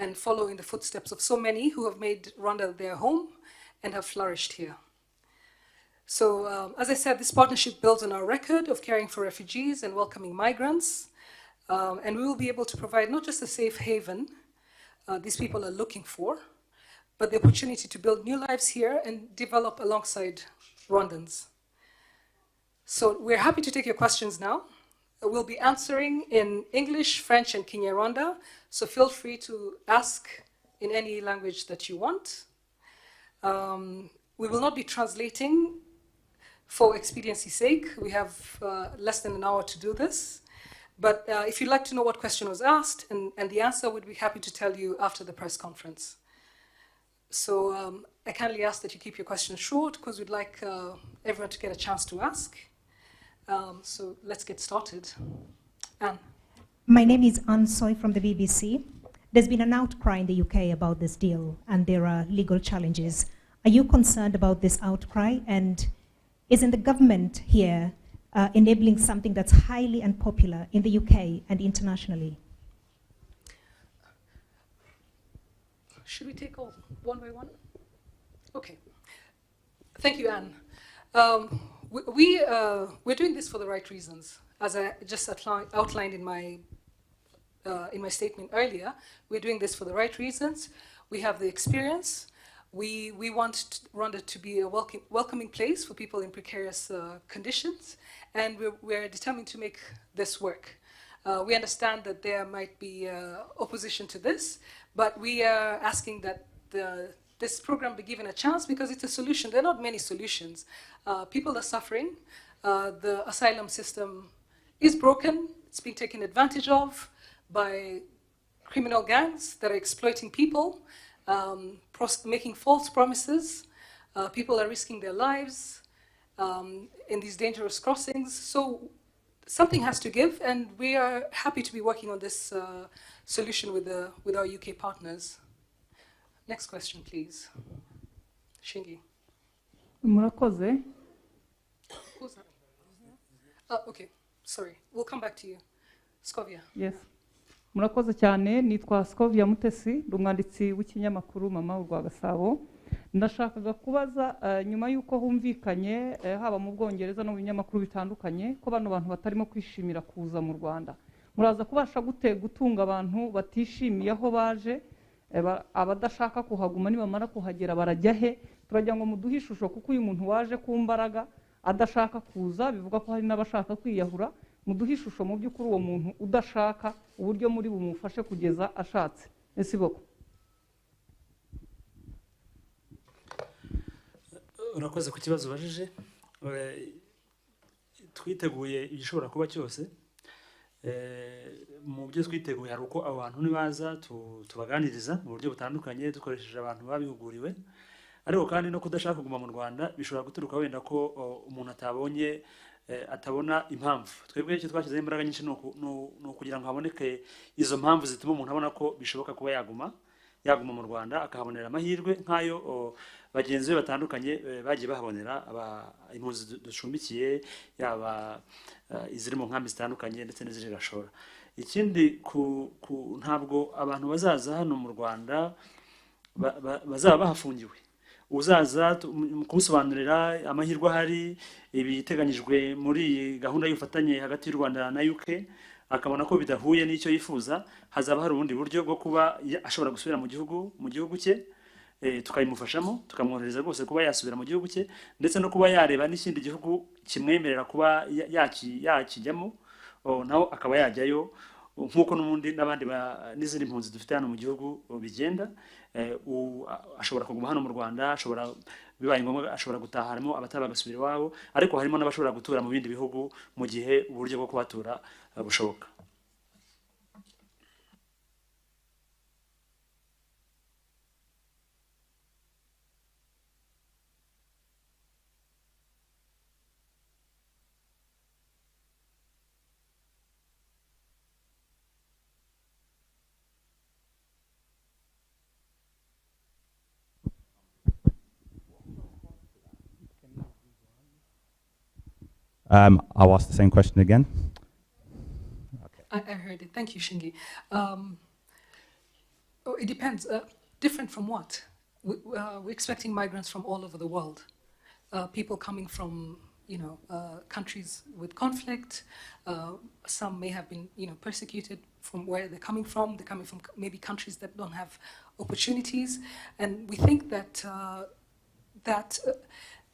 and follow in the footsteps of so many who have made Rwanda their home and have flourished here. So, as I said, this partnership builds on our record of caring for refugees and welcoming migrants. And we will be able to provide not just a safe haven these people are looking for, but the opportunity to build new lives here and develop alongside Rwandans. So we're happy to take your questions now. We'll be answering in English, French, and Kinyarwanda, so feel free to ask in any language that you want. We will not be translating for expediency's sake. We have less than an hour to do this. But if you'd like to know what question was asked and the answer, we'd be happy to tell you after the press conference. So I kindly ask that you keep your questions short because we'd like everyone to get a chance to ask. So let's get started. Anne. My name is Anne Soy from the BBC. There's been an outcry in the UK about this deal, and there are legal challenges. Are you concerned about this outcry? And isn't the government here enabling something that's highly unpopular in the UK and internationally? Should we take all one by one? Okay. Thank you, Anne. We're doing this for the right reasons. As I just outlined in my statement earlier, we're doing this for the right reasons. We have the experience. We want Rwanda to be a welcoming place for people in precarious conditions, and we're determined to make this work. We understand that there might be opposition to this, but we are asking that this program be given a chance because it's a solution. There are not many solutions. People are suffering. The asylum system is broken. It's being taken advantage of by criminal gangs that are exploiting people, making false promises. People are risking their lives in these dangerous crossings. So something has to give, and we are happy to be working on this solution with our UK partners. Next question, please. Shingi. Murakoze. Who's that? Okay, sorry. We'll come back to you. Scovia. Yes. Murakoze cyane, nitwa Scovia Mutesi, umwanditsi w'ikinyamakuru Mama urwa Gasabo. Ndashakaga kubaza nyuma yuko humvikanye haba mu Bwongereza no mu binyamakuru bitandukanye ko bano bantu batarimo kwishimira kuza mu Rwanda. Muraza kubasha gutunga abantu batishimiye aho baje, abadashaka kuhaguma nibamara kuhagera barajya he? Turagira ngo muduhe ishusho kuko uyu muntu waje ku mbaraga adashaka kuza, bivuga ko hari n'abashaka kwiyahura. Muduhe ishusho mu by'ukuri uwo muntu udashaka uburyo muri bumufashe kugeza ashatse. Ese boko urakoze ku kibazo bajije. Twiteguye igishobora kuba cyose. Mu byo twiteguye hari uko abantu nibaza tubaganiriza mu buryo butandukanye dukoresheje abantu babihuguriwe, ariko kandi no kudashaka kuguma mu Rwanda bishobora guturuka wenda ko umuntu atabona impamvu. Twebwe icyo twashyizeho imbaraga nyinshi no kugira ngo haboneke izo mpamvu zituma umuntu abona ko bishoboka kuba yaguma mu Rwanda akahabonera amahirwe nk'ayo bagenzi be batandukanye bagiye bahabonera impunzi ducumbikiye, yaba iziri mu nkambi zitandukanye ndetse n'iziri gashora. Ikindi ntabwo abantu bazaza hano mu Rwanda bazaba bahafungiwe. Uzaza kumusobanurira amahirwe ahari, ibiteganyijwe muri gahunda y'ubufatanye hagati y'u Rwanda na UK, akabona ko bidahuye n'icyo yifuza, hazaba hari ubundi buryo bwo kuba ashobora gusubira mu gihugu cye, tukayimufashamo, tukamworohereza rwose kuba yasubira mu gihugu cye, ndetse no kuba yareba n'ikindi gihugu kimwemerera kuba yakijyamo, naho akaba yajyayo nk'uko n'abandi n'izindi mpunzi dufite hano mu gihugu bigenda. Ashobora kuguma hano mu Rwanda, bibaye ngombwa ashobora gutaha, harimo abataba bagasubira iwabo, ariko harimo n'abashobora gutura mu bindi bihugu mu gihe uburyo bwo kubatura bushoboka. I'll ask the same question again. Okay. I heard it. Thank you, Shingi. Oh, it depends. Different from what? We're expecting migrants from all over the world. People coming from, countries with conflict. Some may have been, persecuted from where they're coming from. They're coming from maybe countries that don't have opportunities. And we think that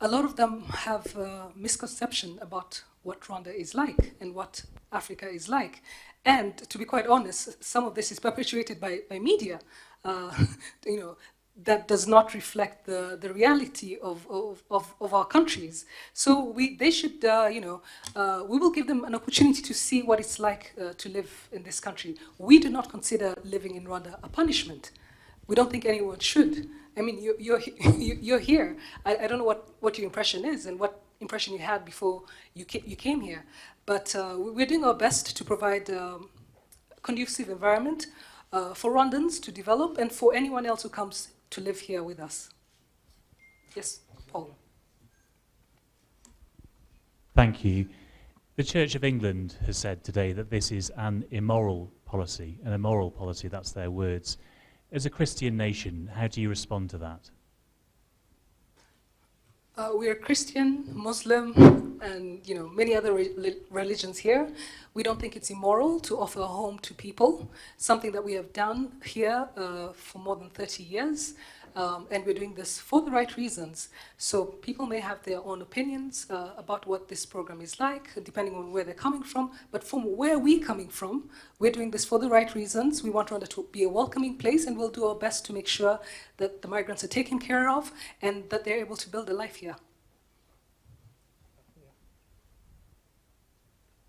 a lot of them have a misconception about what Rwanda is like and what Africa is like. And to be quite honest, some of this is perpetuated by media, that does not reflect the reality of our countries. So they should, we will give them an opportunity to see what it's like to live in this country. We do not consider living in Rwanda a punishment. We don't think anyone should. I mean, you're here. I don't know what your impression is and what impression you had before you came here. But we're doing our best to provide a conducive environment for Rwandans to develop and for anyone else who comes to live here with us. Yes, Paul. Thank you. The Church of England has said today that this is an immoral policy, that's their words. As a Christian nation, how do you respond to that? We are Christian, Muslim, and many other religions here. We don't think it's immoral to offer a home to people, something that we have done here for more than 30 years. And we're doing this for the right reasons. So people may have their own opinions about what this program is like, depending on where they're coming from. But from where we're coming from, we're doing this for the right reasons. We want Rwanda to be a welcoming place, and we'll do our best to make sure that the migrants are taken care of and that they're able to build a life here.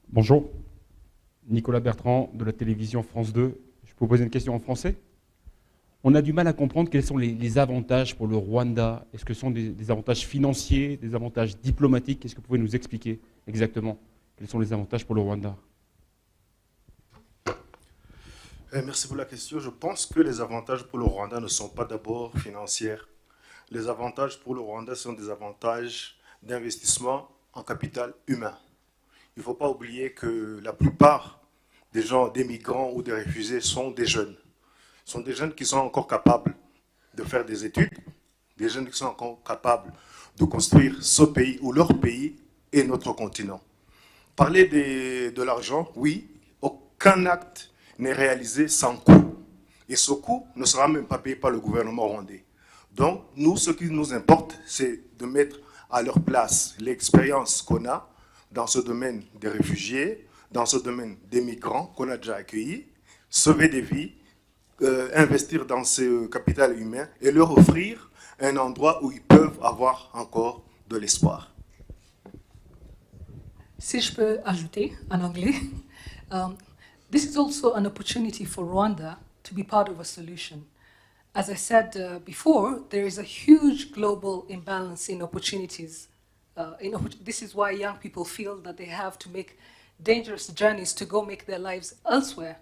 Bonjour, Nicolas Bertrand de la télévision France 2. Je peux vous poser une question en français? On a du mal à comprendre quels sont les avantages pour le Rwanda. Est-ce que ce sont des avantages financiers, des avantages diplomatiques? Est-ce que vous pouvez nous expliquer exactement quels sont les avantages pour le Rwanda? Merci pour la question. Je pense que les avantages pour le Rwanda ne sont pas d'abord financiers. Les avantages pour le Rwanda sont des avantages d'investissement en capital humain. Il ne faut pas oublier que la plupart des gens, des migrants ou des réfugiés sont des jeunes. Ce sont des jeunes qui sont encore capables de faire des études, des jeunes qui sont encore capables de construire ce pays ou leur pays et notre continent. Parler de l'argent, oui, aucun acte n'est réalisé sans coût. Et ce coût ne sera même pas payé par le gouvernement rwandais. Donc, nous, ce qui nous importe, c'est de mettre à leur place l'expérience qu'on a dans ce domaine des réfugiés, dans ce domaine des migrants qu'on a déjà accueillis, sauver des vies, investir dans ce capital humain et leur offrir un endroit où ils peuvent avoir encore de l'espoir. Si je peux ajouter en anglais, this is also an opportunity for Rwanda to be part of a solution. As I said before, there is a huge global imbalance in opportunities. This is why young people feel that they have to make dangerous journeys to go make their lives elsewhere.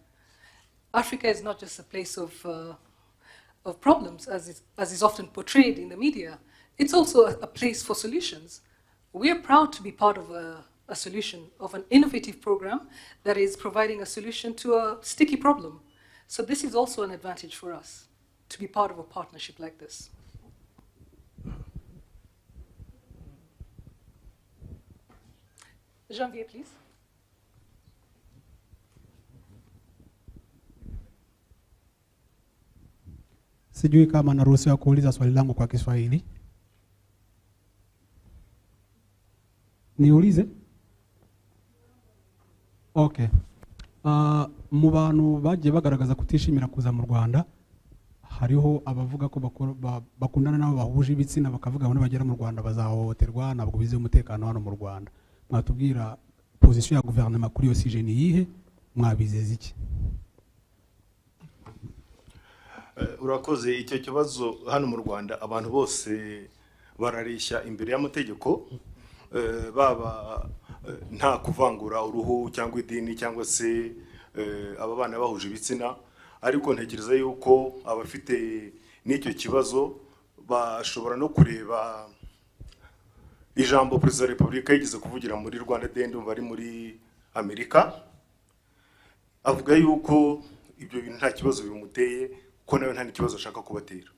Africa is not just a place of problems, as is often portrayed in the media. It's also a place for solutions. We are proud to be part of a solution, of an innovative program that is providing a solution to a sticky problem. So this is also an advantage for us, to be part of a partnership like this. Janvier, please. Sijui kama naruhusiwa kuuliza swali langu kwa Kiswahili. Niulize? Okay. Mu bantu bagiye bagaragaza kutishimira kuza mu Rwanda, hariho abavuga ko bakundana nabo bahuje ibitsina bakavuga ngo bagera mu Rwanda bazahohoterwa nabwo bize umutekano hano mu Rwanda. Mwatubwira position ya gouvernement kuri yo sije ni yihe, mwabizeza iki? Urakoze. Icyo kibazo hano mu Rwanda abantu bose barareshya imbere y'amategeko, baba nta kuvangura uruhu cyangwa idini cyangwa se aba bana bahuje ibitsina, ariko ntekereza yuko abafite n'icyo kibazo bashobora no kureba ijambo Perezida wa Repubulika yigeze kuvugira muri Rwanda Day bari muri Amerika, avuga yuko ibyo bintu nta kibazo bimuteye ko nawe nta n'ikibazo ashaka kubatera.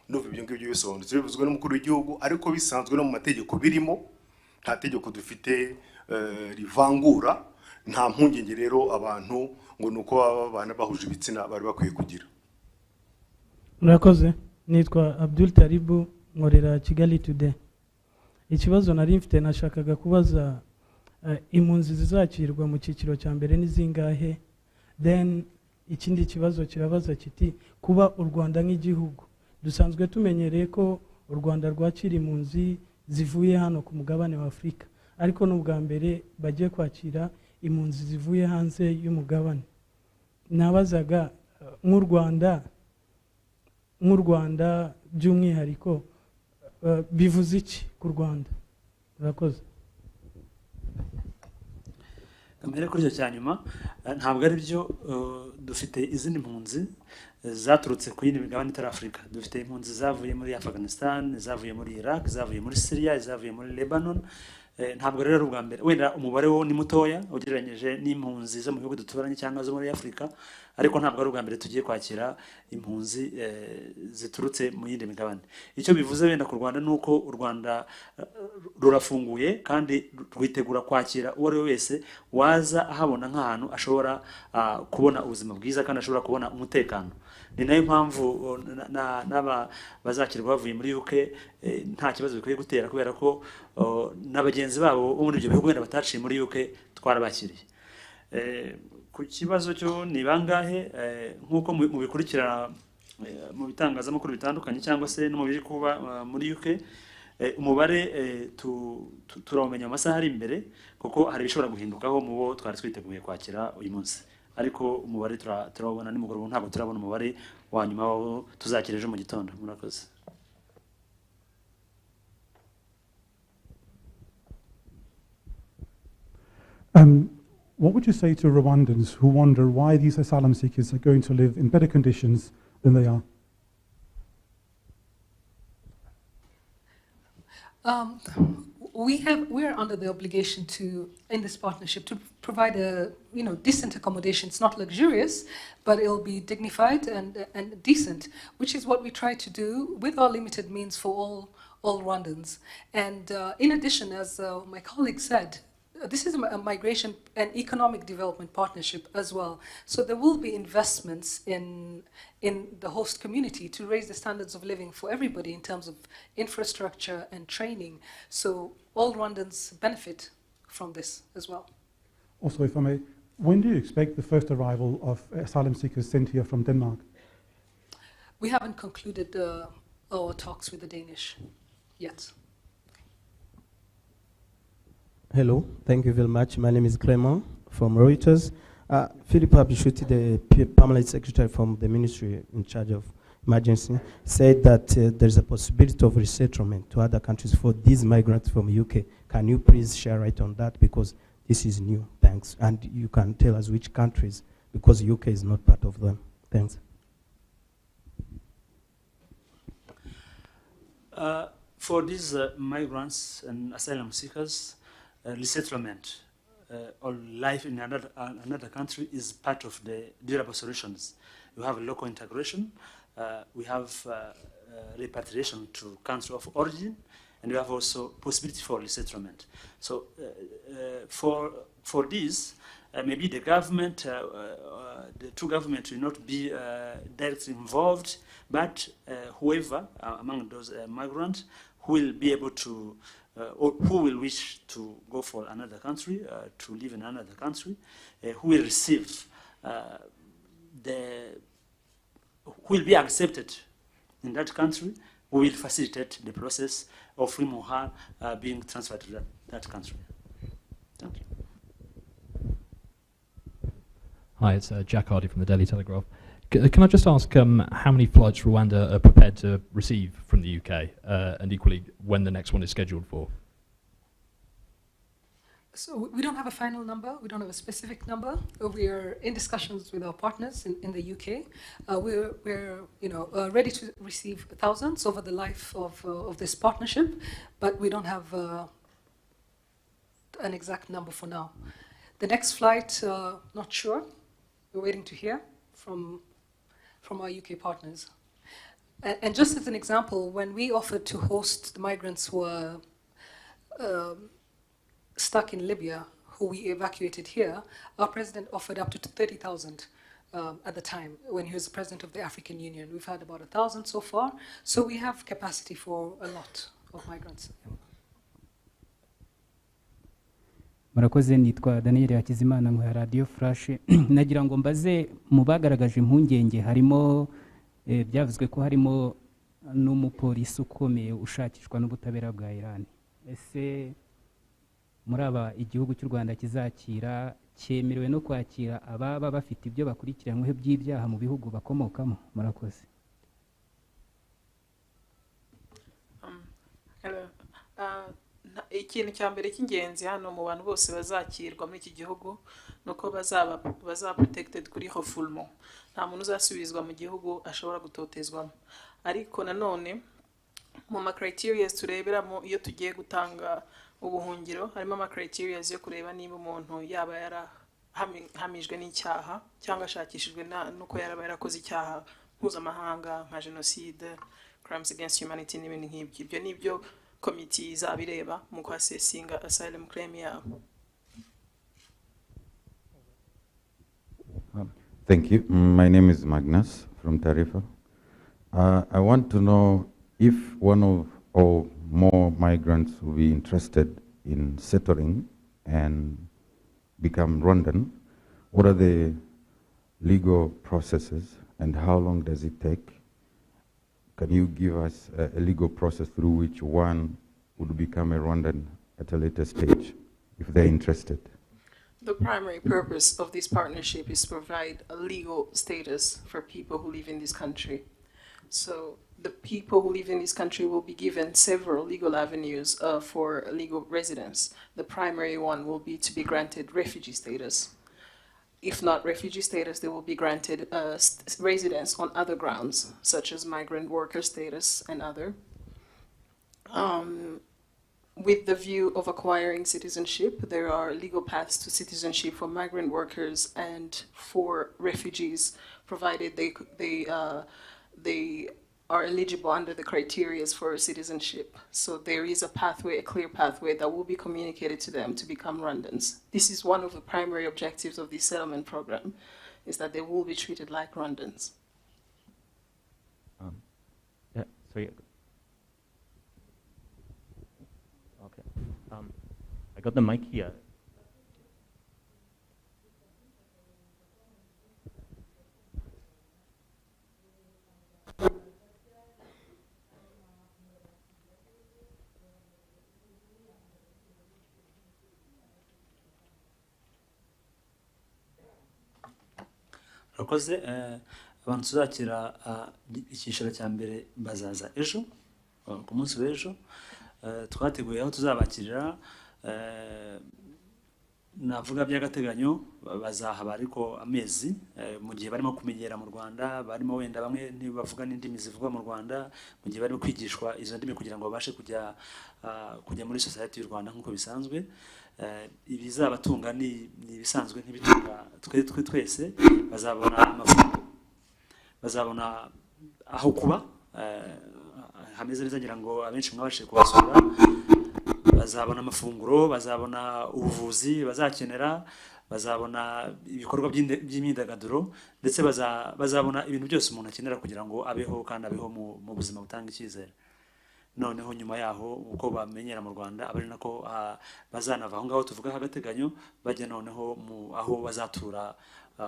Ndumva ibyo ngibyo bisobanutse bivuzwe n'umukuru w'igihugu, ariko bisanzwe no mu mategeko birimo, nta tegeko dufite rivangura, nta mpungenge rero abantu ngo nuko baba babana bahuje ibitsina bari bakwiye kugira. Murakoze, nitwa Abdul Taribu, nkorera Kigali Today. Ikibazo nari mfite nashakaga kubaza impunzi zizakirwa mu cyiciro cya mbere n'izingahe, then ikindi kibazo kirabaza kiti kuba u Rwanda nk'igihugu dusanzwe tumenyereye ko u Rwanda rwakira impunzi zivuye hano ku mugabane wa Afurika, ariko n'ubwa mbere bagiye kwakira impunzi zivuye hanze y'umugabane. Nabazaga nk'u Rwanda by'umwihariko bivuze iki ku Rwanda? Murakoze. Mbere kuri icyo cya nyuma, ntabwo ari byo, dufite izindi mpunzi zaturutse ku yindi migabane itari Afurika. Dufite impunzi zavuye muri Afghanistan, zavuye muri Iraq, zavuye muri Syria, zavuye muri Lebanon. Ntabwo rero ari ubwa mbere, wenda umubare wo ni mutoya ugereranyije n'impunzi zo mu bihugu duturanye cyangwa zo muri Afurika, ariko ntabwo ari ubwa mbere tugiye kwakira impunzi ziturutse mu yindi migabane. Icyo bivuze wenda ku Rwanda ni uko u Rwanda rurafunguye kandi rwitegura kwakira uwo ari we wese waza ahabona nk'ahantu ashobora kubona ubuzima bwiza kandi ashobora kubona umutekano. Ni nayo mpamvu n'aba bazakirwa bavuye muri UK nta kibazo bikwiye gutera, kubera ko n'abagenzi babo bo muri ibyo bihugu wenda bataciye muri UK twarabakiriye. Ku kibazo cyo ni bangahe, nk'uko mubikurikira mu bitangazamakuru bitandukanye cyangwa se no mu biri kuba muri UK, umubare turawumenya mu masaha ari imbere, kuko hari ibishobora guhindukaho mu bo twari twiteguye kwakira uyu munsi, ariko umubare turawubona nimugoroba, ntabwo turabona umubare wa nyuma w'abo tuzakira ejo mu gitondo. Murakoze. What would you say to Rwandans who wonder why these asylum seekers are going to live in better conditions than they are? We're under the obligation to, in this partnership, to provide a decent accommodation. It's not luxurious, but it'll be dignified and decent, which is what we try to do with our limited means for all Rwandans. And in addition, as my colleague said, this is a migration and economic development partnership as well. So there will be investments in the host community to raise the standards of living for everybody in terms of infrastructure and training. So all Rwandans benefit from this as well. Also, if I may, when do you expect the first arrival of asylum seekers sent here from Denmark? We haven't concluded our talks with the Danish yet. Hello, thank you very much. My name is Clement from Reuters. Philip Abishuti, the permanent secretary from the ministry in charge of emergency, said that there's a possibility of resettlement to other countries for these migrants from UK. Can you please share light on that, because this is new? Thanks. And you can tell us which countries, because UK is not part of them. Thanks. For these migrants and asylum seekers, resettlement or life in another country is part of the durable solutions. We have local integration, we have repatriation to country of origin, and we have also possibility for resettlement. So for this, maybe the government, the two governments will not be directly involved, but whoever among those migrants who will be able to or who will wish to go for another country, to live in another country, who will receive who will be accepted in that country, who will facilitate the process of him or her being transferred to that country. Thank you. Hi, it's Jack Hardy from the Daily Telegraph. Can I just ask how many flights Rwanda are prepared to receive from the UK, and equally when the next one is scheduled for? So we don't have a final number. We don't have a specific number. We are in discussions with our partners in the UK. We're ready to receive thousands over the life of this partnership, but we don't have an exact number for now. The next flight, not sure. We're waiting to hear from from our UK partners. And just as an example, when we offered to host the migrants who were stuck in Libya, who we evacuated here, our president offered up to 30,000 at the time when he was the president of the African Union. We've had about 1,000 so far, so we have capacity for a lot of migrants. Murakoze, nitwa Daniel Hakizimana nka Radio Flash. Nagira ngo mbaze mu bagaragaje impungenge harimo byavuzwe ko harimo n'umupolisi ukomeye ushakishwa n'ubutabera bwa Iran. Ese muri aba igihugu cy'u Rwanda kizakira cyemerewe no kwakira ababa bafite ibyo bakurikiranyweho by'ibyaha mu bihugu bakomokamo? Murakoze. Ikintu cya mbere cy'ingenzi hano mu bantu bose bazakirwa muri iki gihugu nuko bazaba protected kuri refoulement. Nta muntu uzasubizwa mu gihugu ashobora gutotezwamo. Ariko nanone mu ma criteria tureberamo iyo tugiye gutanga ubuhungiro, harimo ama criteria yo kureba niba umuntu yaba yarahamijwe n'icyaha cyangwa ashakishijwe nuko yaraba yarakoze icyaha mpuzamahanga nka genocide, crimes against humanity n'ibindi nk'ibyo. Ibyo nibyo committee izabireba mu kwasesinga asylum claim yabo. Thank you. My name is Magnus from Tarifa. I want to know if one of or more migrants will be interested in settling and become Rwandan. What are the legal processes and how long does it take? Can you give us a legal process through which one would become a Rwandan at a later stage, if they're interested? The primary purpose of this partnership is to provide a legal status for people who live in this country. So the people who live in this country will be given several legal avenues for legal residence. The primary one will be to be granted refugee status. If not refugee status, they will be granted residence on other grounds, such as migrant worker status and other. With the view of acquiring citizenship, there are legal paths to citizenship for migrant workers and for refugees, provided they are eligible under the criteria for citizenship. So there is a pathway, a clear pathway that will be communicated to them to become Rwandans. This is one of the primary objectives of the settlement program, is that they will be treated like Rwandans. Sorry. Okay. I got the mic here. Rakoze abantu tuzakira icyiciro cya mbere bazaza ejo ku munsi w'ejo twateguye aho tuzabakirira navuga by'agateganyo bazahaba ariko amezi mu gihe barimo kumenyera mu Rwanda barimo wenda bamwe ntibavuga n'indimi zivugwa mu Rwanda mu gihe barimo kwigishwa izo ndimi kugira ngo babashe kujya muri society y'u Rwanda nk'uko bisanzwe ibizabatunga ni ibisanzwe ntibitunga twese bazabona amafunguro bazabona aho kuba hameze neza ngira ngo abenshi mwabashe kubasura bazabona amafunguro bazabona ubuvuzi bazakenera bazabona ibikorwa by'imyidagaduro ndetse bazabona ibintu byose umuntu akenera kugira ngo abeho kandi abeho mu buzima butanga icyizere noneho nyuma yaho uko bamenyera mu Rwanda abari nako bazanava aho ngaho tuvuga hagateganyo bajya noneho aho bazatura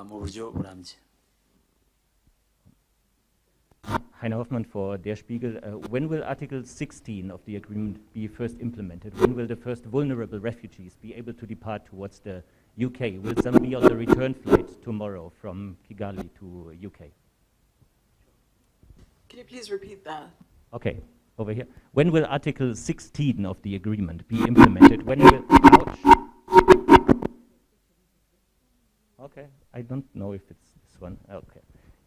mu buryo burambye. Heiner Hoffmann for Der Spiegel. When will Article 16 of the agreement be first implemented? When will the first vulnerable refugees be able to depart towards the UK? Will some be on the return flight tomorrow from Kigali to UK? Can you please repeat that? Okay, over here. When will Article 16 of the agreement be implemented? When will... Ouch. Okay, I don't know if it's this one. Okay,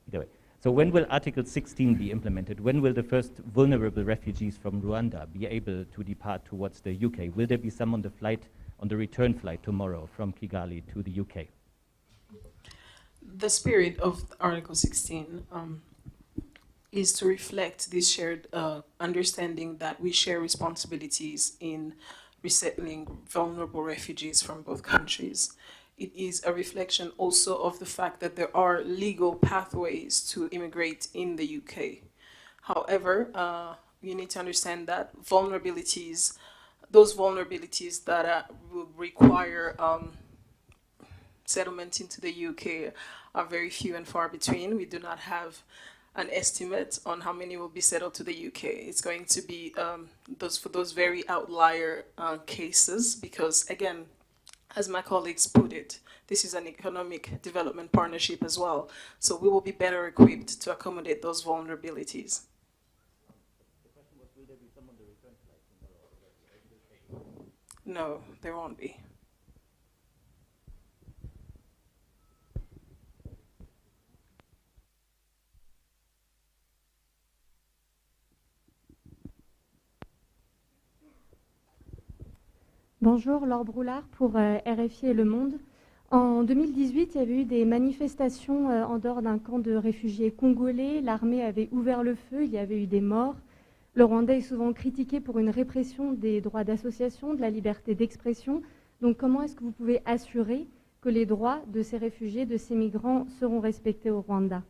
either way. So when will Article 16 be implemented? When will the first vulnerable refugees from Rwanda be able to depart towards the UK? Will there be some on the return flight tomorrow from Kigali to the UK? The spirit of Article 16 is to reflect this shared understanding that we share responsibilities in resettling vulnerable refugees from both countries. It is a reflection also of the fact that there are legal pathways to immigrate in the UK. However, you need to understand that those vulnerabilities that will require settlement into the UK are very few and far between. We do not have an estimate on how many will be settled to the UK. It's going to be for those very outlier cases, because again, as my colleagues put it, this is an economic development partnership as well. So we will be better equipped to accommodate those vulnerabilities. No, there won't be. Bonjour, Laure Broulard pour RFI et Le Monde. En 2018, il y avait eu des manifestations en dehors d'un camp de réfugiés congolais. L'armée avait ouvert le feu, il y avait eu des morts. Le Rwanda est souvent critiqué pour une répression des droits d'association, de la liberté d'expression. Donc comment est-ce que vous pouvez assurer que les droits de ces réfugiés, de ces migrants seront respectés au Rwanda?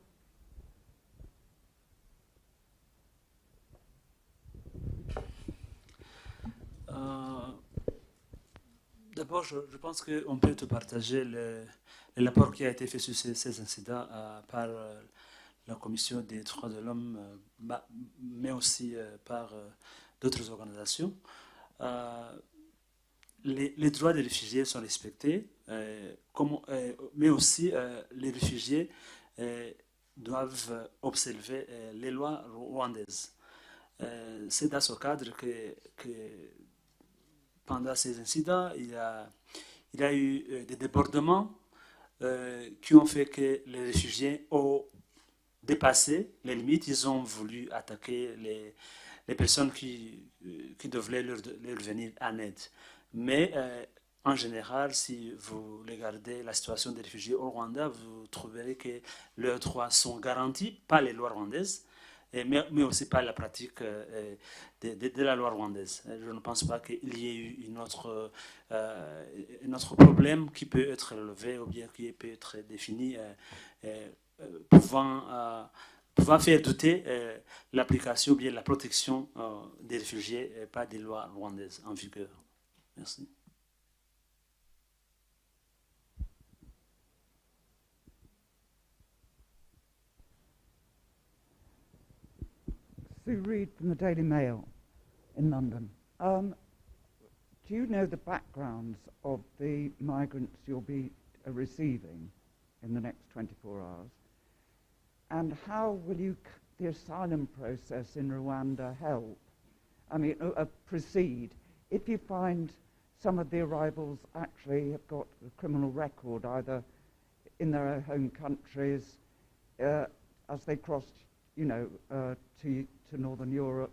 D'abord, je pense qu'on peut te partager l'apport qui a été fait sur ces incidents par la Commission des droits de l'homme, mais aussi par d'autres organisations. Les droits des réfugiés sont respectés, mais aussi les réfugiés doivent observer les lois rwandaises. C'est dans ce cadre que pendant ces incidents, il y a eu des débordements qui ont fait que les réfugiés ont dépassé les limites. Ils ont voulu attaquer les personnes qui devaient leur venir en aide. Mais en général, si vous regardez la situation des réfugiés au Rwanda, vous trouverez que leurs droits sont garantis par les lois rwandaises, mais aussi par la pratique de la loi rwandaise. Je ne pense pas qu'il y ait eu un autre problème qui peut être relevé ou bien qui peut être défini pouvant faire douter l'application ou bien la protection des réfugiés par des lois rwandaises en vigueur. Merci. Sue Reed from the Daily Mail in London. Do you know the backgrounds of the migrants you'll be receiving in the next 24 hours? And how will the asylum process in Rwanda help? I mean, proceed if you find some of the arrivals actually have got a criminal record, either in their home countries as they cross, to Northern Europe,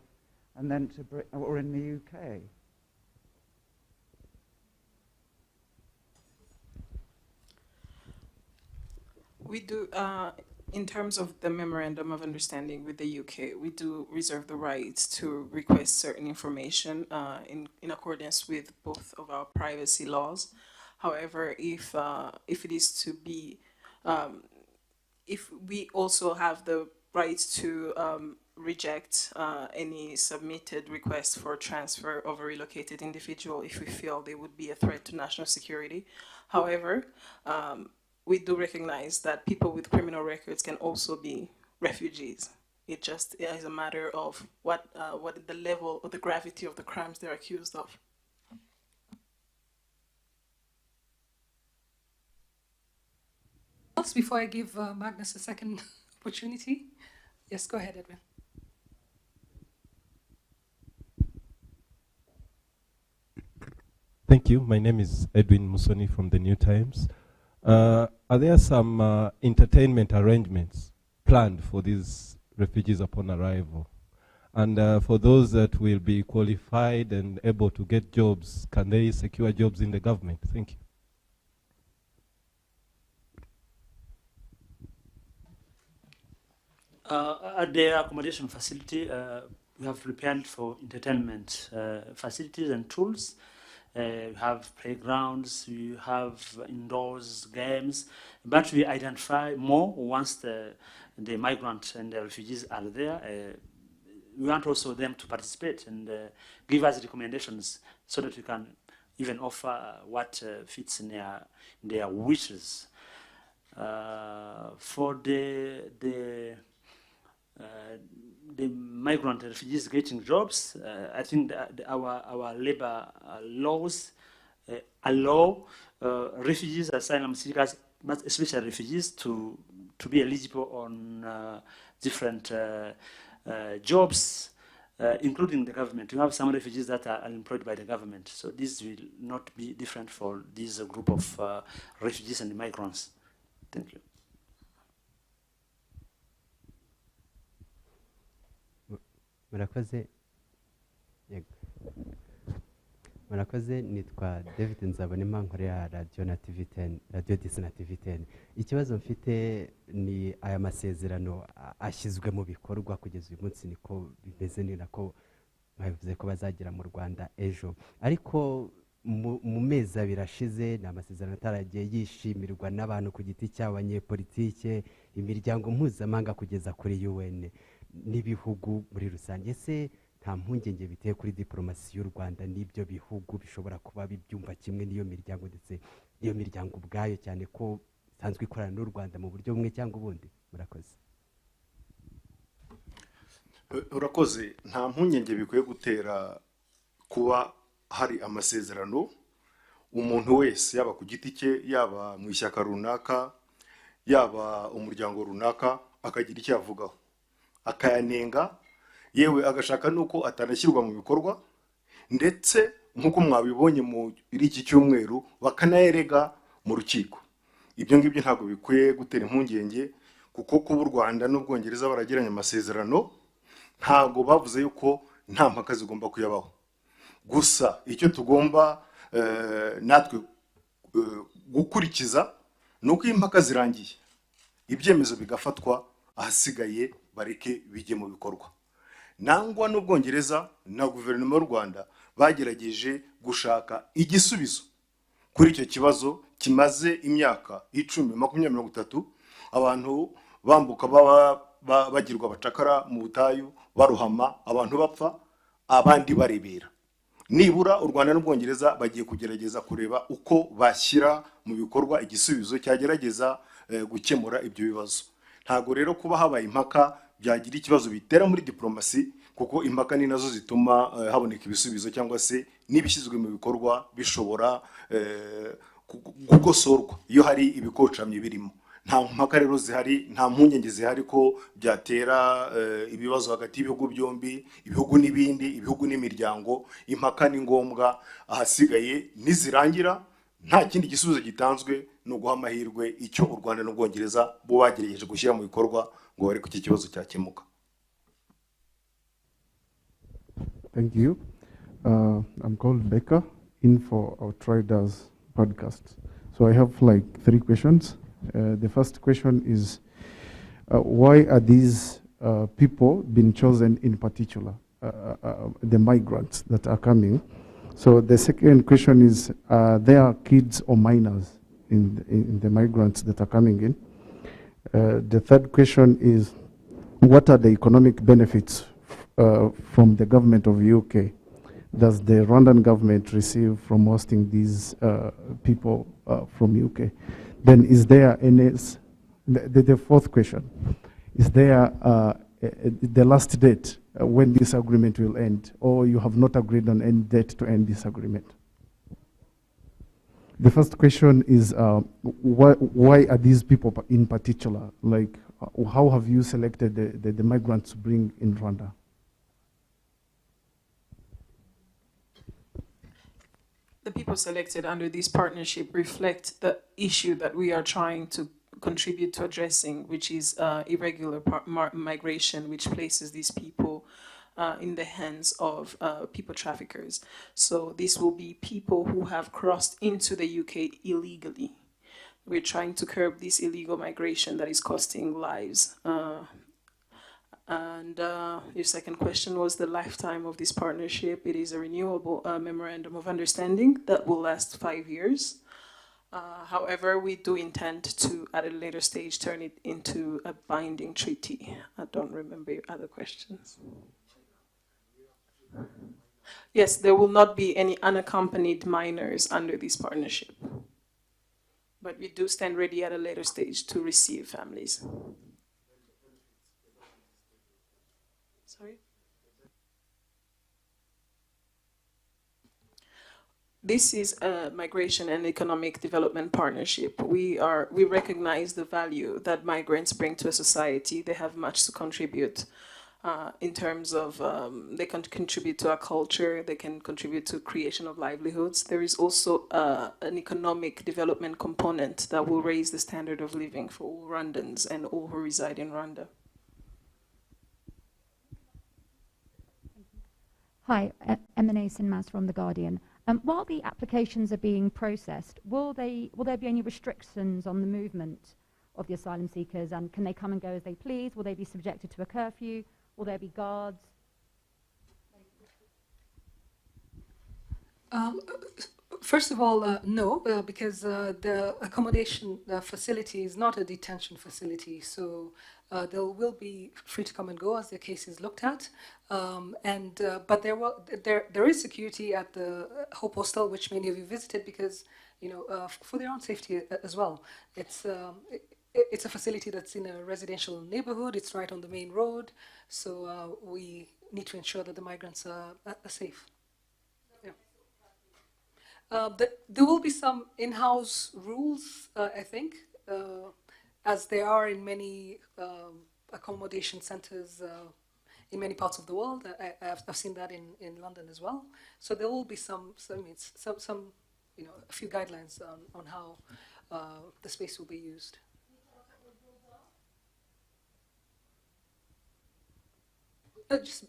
and then to Britain or in the UK. We do, in terms of the Memorandum of Understanding with the UK, we do reserve the right to request certain information in accordance with both of our privacy laws. However, if it is to be, if we also have the right to reject any submitted request for transfer of a relocated individual if we feel they would be a threat to national security. However, we do recognize that people with criminal records can also be refugees. It just is a matter of what the level or the gravity of the crimes they're accused of. Before I give Magnus a second opportunity, yes, go ahead, Edwin. Thank you. My name is Edwin Musoni from the New Times. Are there some entertainment arrangements planned for these refugees upon arrival? And for those that will be qualified and able to get jobs, can they secure jobs in the government? Thank you. At the accommodation facility, we have prepared for entertainment facilities and tools. We have playgrounds, we have indoors games, but we identify more once the migrants and the refugees are there. We want also them to participate and give us recommendations so that we can even offer what fits in their wishes. For the migrant refugees getting jobs, I think our labor laws allow refugees, asylum seekers, but especially refugees, to be eligible on different jobs, including the government. We have some refugees that are unemployed by the government, so this will not be different for this group of refugees and migrants. Thank you. Murakoze. Yego. Murakoze, nitwa David Nzabonimpa, nkorera radio na TV10, radio Disi na TV10. Ikibazo mfite ni aya masezerano ashyizwe mu bikorwa kugeza uyu munsi, niko bimeze, ni nako bavuze ko bazagera mu Rwanda ejo, ariko mu mezi abiri ashize ni amasezerano ataragiye yishimirwa n'abantu ku giti cyabo, abanyepolitike, imiryango mpuzamahanga kugeza kuri UN n'ibihugu muri rusange. Ese nta mpungenge biteye kuri diplomasi y'u Rwanda n'ibyo bihugu bishobora kuba bibyumva kimwe n'iyo miryango, ndetse iyo miryango ubwayo, cyane ko isanzwe ikorana n'u Rwanda mu buryo bumwe cyangwa ubundi? Murakoze. Urakoze. Nta mpungenge bikwiye gutera kuba hari amasezerano umuntu wese, yaba ku giti cye, yaba mu ishyaka runaka, yaba umuryango runaka, akagira icyo yavugaho, akayanenga, yewe agashaka nuko atanashyirwa mu bikorwa, ndetse nk'uko mwabibonye muri iki cyumweru bakanayerega mu rukiko. Ibyo ngibyo ntabwo bikwiye gutera impungenge, kuko kuba u Rwanda n'Ubwongereza baragiranye amasezerano ntabwo bavuze yuko nta mpaka zigomba kuyabaho. Gusa icyo tugomba natwe gukurikiza ni uko impaka zirangiye, ibyemezo bigafatwa, ahasigaye bareke bijye mu bikorwa. Nangwa n'Ubwongereza na guverinoma y'u Rwanda bagerageje gushaka igisubizo kuri icyo kibazo kimaze imyaka 10, 20, 30, abantu bambuka bagirwa abacakara mu butayu, baruhama, abantu bapfa, abandi barebera. Nibura u Rwanda n'Ubwongereza bagiye kugerageza kureba uko bashyira mu bikorwa igisubizo cyagerageza gukemura ibyo bibazo. Ntago rero kuba habaye impaka byagira ikibazo bitera muri diplomasi, kuko impaka ni nazo zituma haboneka ibisubizo, cyangwa se n'ibishyizwe mu bikorwa bishobora gukosorwa iyo hari ibikocamye birimo. Nta mpaka rero zihari, nta mpungenge zihari ko byatera ibibazo hagati y'ibihugu byombi, ibihugu n'ibindi, ibihugu n'imiryango. Impaka ni ngombwa, ahasigaye nizirangira nta kindi gisubizo gitanzwe, no guha amahirwe icyo u Rwanda n'Ubwongereza bo bagerageje gushyira mu bikorwa ngo bari ku iki kibazo cyakemuka. Thank you. I'm called Becca, in for Outriders podcast. So I have like 3 questions. The first question is, why are these people being chosen in particular, the migrants that are coming? So the second question is, there are kids or minors in the migrants that are coming in? The third question is, what are the economic benefits from the government of UK? Does the Rwandan government receive from hosting these people from UK? Then is there any, the fourth question, is there the last date when this agreement will end, or you have not agreed on any date to end this agreement? The first question is, why are these people in particular? Like, how have you selected the migrants to bring in Rwanda? The people selected under this partnership reflect the issue that we are trying to contribute to addressing, which is irregular migration, which places these people in the hands of people traffickers. So this will be people who have crossed into the UK illegally. We're trying to curb this illegal migration that is costing lives. And your second question was the lifetime of this partnership. It is a renewable memorandum of understanding that will last 5 years. However, we do intend to, at a later stage, turn it into a binding treaty. I don't remember your other questions. Yes, there will not be any unaccompanied minors under this partnership. But we do stand ready at a later stage to receive families. Sorry? This is a migration and economic development partnership. We recognize the value that migrants bring to a society. They have much to contribute in terms of they can contribute to our culture, they can contribute to creation of livelihoods. There is also an economic development component that will raise the standard of living for all Rwandans and all who reside in Rwanda. Hi, M&A Sinmas from The Guardian. While the applications are being processed, will there be any restrictions on the movement of the asylum seekers, and can they come and go as they please? Will they be subjected to a curfew? Will there be guards? First of all, no, because the accommodation facility is not a detention facility, so they will be free to come and go as their case is looked at. But there is security at the Hope Hostel, which many of you visited, because for their own safety as well. It's a facility that's in a residential neighborhood. It's right on the main road, so we need to ensure that the migrants are safe. There will be some in-house rules, I think, as there are in many accommodation centers in many parts of the world. I've seen that in London as well. So there will be a few guidelines on how the space will be used. Just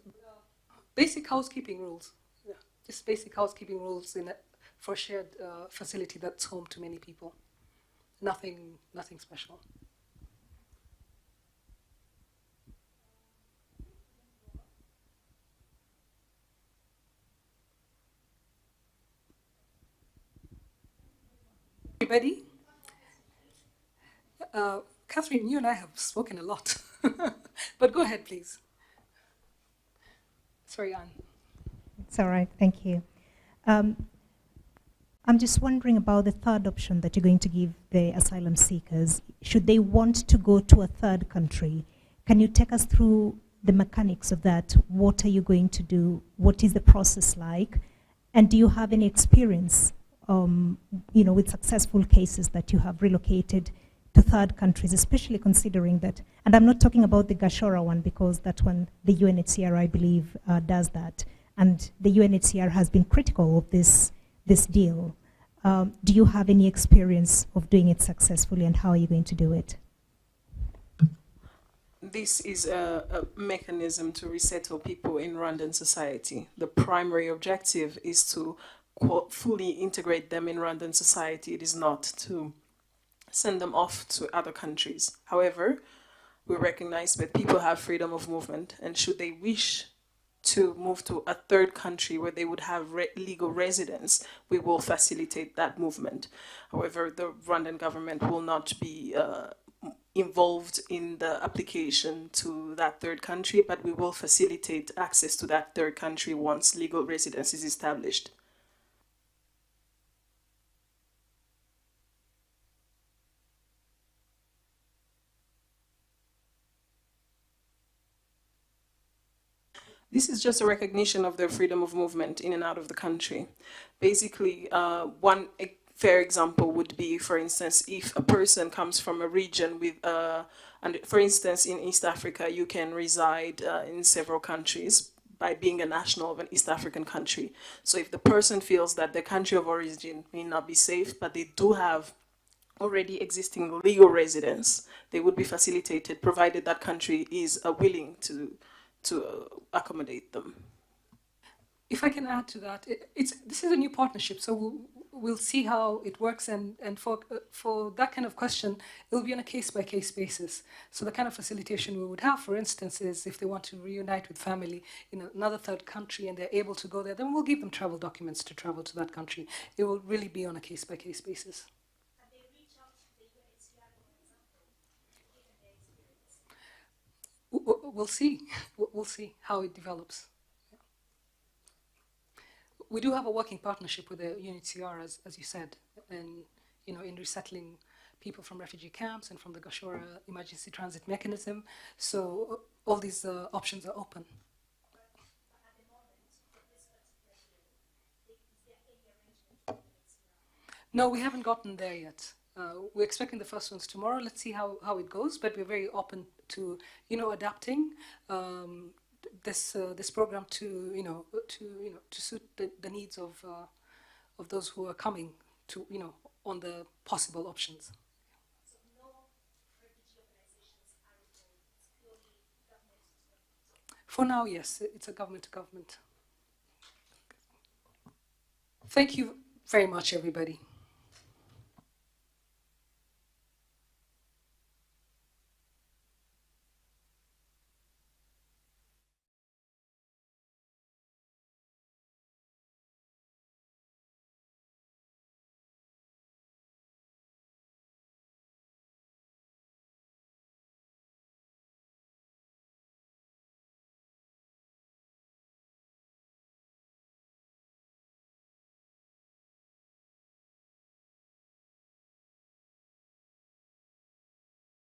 basic housekeeping rules. Yeah, just basic housekeeping rules for a shared facility that's home to many people. Nothing special. Everybody? Catherine, you and I have spoken a lot. But go ahead, please. Sorry, Anne. It's all right, thank you. I'm just wondering about the third option that you're going to give the asylum seekers. Should they want to go to a third country, can you take us through the mechanics of that? What are you going to do? What is the process like? And do you have any experience with successful cases that you have relocated to third countries, especially considering that, and I'm not talking about the Gashora one, because that one, the UNHCR, I believe, does that. And the UNHCR has been critical of this deal. Do you have any experience of doing it successfully, and how are you going to do it? This is a mechanism to resettle people in Rwandan society. The primary objective is to fully integrate them in Rwandan society. It is not to send them off to other countries. However, we recognize that people have freedom of movement, and should they wish to move to a third country where they would have legal residence, we will facilitate that movement. However, the Rwandan government will not be involved in the application to that third country, but we will facilitate access to that third country once legal residence is established. This is just a recognition of their freedom of movement in and out of the country. Basically, one fair example would be, for instance, if a person comes from a region with, and for instance, in East Africa, you can reside in several countries by being a national of an East African country. So if the person feels that their country of origin may not be safe, but they do have already existing legal residence, they would be facilitated, provided that country is willing to accommodate them. If I can add to that, this is a new partnership, so we'll see how it works, and for that kind of question, it'll be on a case-by-case basis. So the kind of facilitation we would have, for instance, is if they want to reunite with family in another third country and they're able to go there, then we'll give them travel documents to travel to that country. It will really be on a case-by-case basis. We'll see. We'll see how it develops. We do have a working partnership with the UNHCR, as you said, and in resettling people from refugee camps and from the Gashora emergency transit mechanism. So all these options are open. No, we haven't gotten there yet. We're expecting the first ones tomorrow. Let's see how it goes, but we're very open to adapting this program to suit the needs of those who are coming to on the possible options. For now, yes, it's a government to government. Thank you very much, everybody.